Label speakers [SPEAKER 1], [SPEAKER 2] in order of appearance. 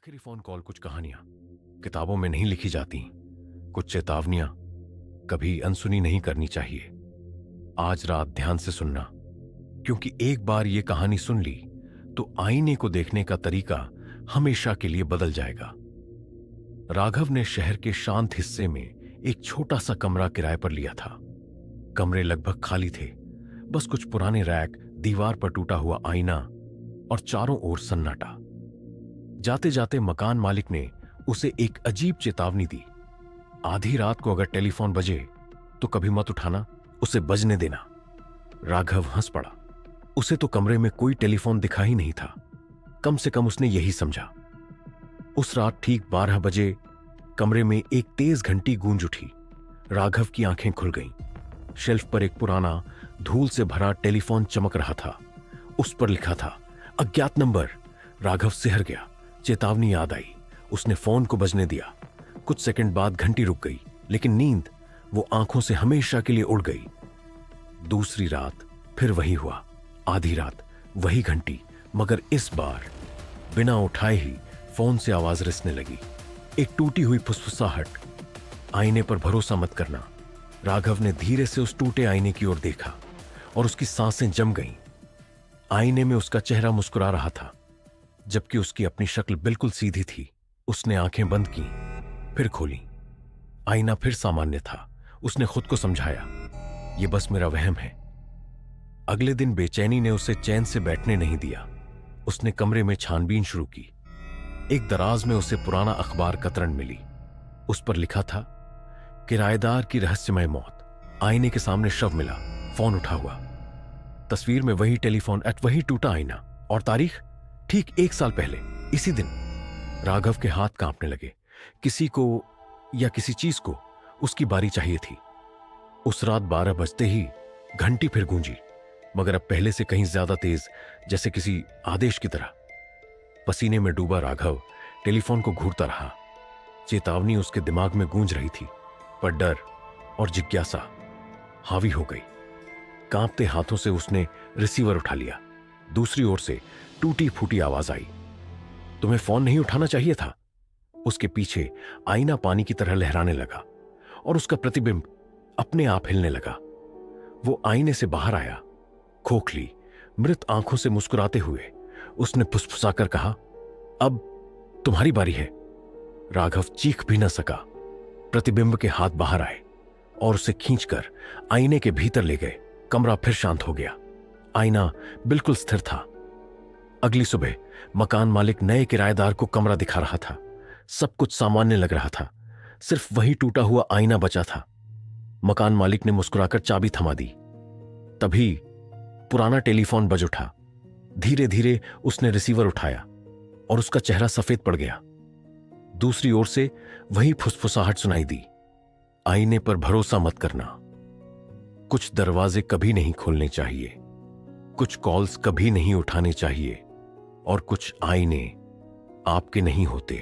[SPEAKER 1] आखिरी phone call, कुछ कहानियां किताबों में नहीं लिखी जाती, कुछ चेतावनियां कभी अनसुनी नहीं करनी चाहिए। आज रात ध्यान से सुनना, क्योंकि एक बार ये कहानी सुन ली तो आईने को देखने का तरीका हमेशा के लिए बदल जाएगा। राघव ने शहर के शांत हिस्से में एक छोटा सा कमरा किराए पर लिया था। कमरे लगभग खाली थे, बस कुछ पुराने रैक, दीवार पर टूटा हुआ आईना और चारों ओर सन्नाटा। जाते जाते मकान मालिक ने उसे एक अजीब चेतावनी दी। आधी रात को अगर टेलीफोन बजे तो कभी मत उठाना, उसे बजने देना। राघव हंस पड़ा। उसे तो कमरे में कोई टेलीफोन दिखा ही नहीं था। कम से कम उसने यही समझा। उस रात ठीक 12 बजे कमरे में एक तेज घंटी गूंज उठी। राघव की आंखें खुल गईं। शेल्फ पर एक पुराना, धूल से भरा टेलीफोन चमक रहा था। उस पर लिखा था अज्ञात नंबर। राघव सिहर गया। चेतावनी याद आई। उसने फोन को बजने दिया। कुछ सेकंड बाद घंटी रुक गई, लेकिन नींद वो आंखों से हमेशा के लिए उड़ गई। दूसरी रात फिर वही हुआ। आधी रात वही घंटी, मगर इस बार बिना उठाए ही फोन से आवाज रिसने लगी। एक टूटी हुई फुसफुसाहट। आईने पर भरोसा मत करना। राघव ने धीरे से उस टूटे आईने की ओर देखा और उसकी सांसें जम गईं। आईने में उसका चेहरा मुस्कुरा रहा था, जबकि उसकी अपनी शक्ल बिल्कुल सीधी थी। उसने आंखें बंद की, फिर खोली। आईना फिर सामान्य था। उसने खुद को समझाया, यह बस मेरा वहम है। अगले दिन बेचैनी ने उसे चैन से बैठने नहीं दिया। उसने कमरे में छानबीन शुरू की। एक दराज में उसे पुराना अखबार कतरन मिली। उस पर लिखा था किराएदार की रहस्यमय मौत। आईने के सामने शव मिला, फोन उठा हुआ। तस्वीर में वही टेलीफोन, वही टूटा आईना, और तारीख ठीक 1 साल पहले इसी दिन। राघव के हाथ कांपने लगे। किसी को या किसी चीज को उसकी बारी चाहिए थी। उस रात 12 बजते ही घंटी फिर गूंजी, मगर अब पहले से कहीं ज्यादा तेज, जैसे किसी आदेश की तरह। पसीने में डूबा राघव टेलीफोन को घूरता रहा। चेतावनी उसके दिमाग में गूंज रही थी, पर डर और जिज्ञासा हावी हो गई। कांपते हाथों से उसने रिसीवर उठा लिया। दूसरी ओर से टूटी फूटी आवाज आई, तुम्हें फोन नहीं उठाना चाहिए था। उसके पीछे आईना पानी की तरह लहराने लगा और उसका प्रतिबिंब अपने आप हिलने लगा। वो आईने से बाहर आया, खोखली, मृत आंखों से मुस्कुराते हुए। उसने फुसफुसाकर कहा, अब तुम्हारी बारी है। राघव चीख भी न सका। प्रतिबिंब के हाथ बाहर आए और उसे खींचकर आईने के भीतर ले गए। कमरा फिर शांत हो गया। आईना बिल्कुल स्थिर था। अगली सुबह मकान मालिक नए किराएदार को कमरा दिखा रहा था। सब कुछ सामान्य लग रहा था, सिर्फ वही टूटा हुआ आईना बचा था। मकान मालिक ने मुस्कुराकर चाबी थमा दी। तभी पुराना टेलीफोन बज उठा। धीरे धीरे उसने रिसीवर उठाया और उसका चेहरा सफेद पड़ गया। दूसरी ओर से वही फुसफुसाहट सुनाई दी, आईने पर भरोसा मत करना। कुछ दरवाजे कभी नहीं खोलने चाहिए, कुछ कॉल्स कभी नहीं उठाने चाहिए, और कुछ आईने आपके नहीं होते।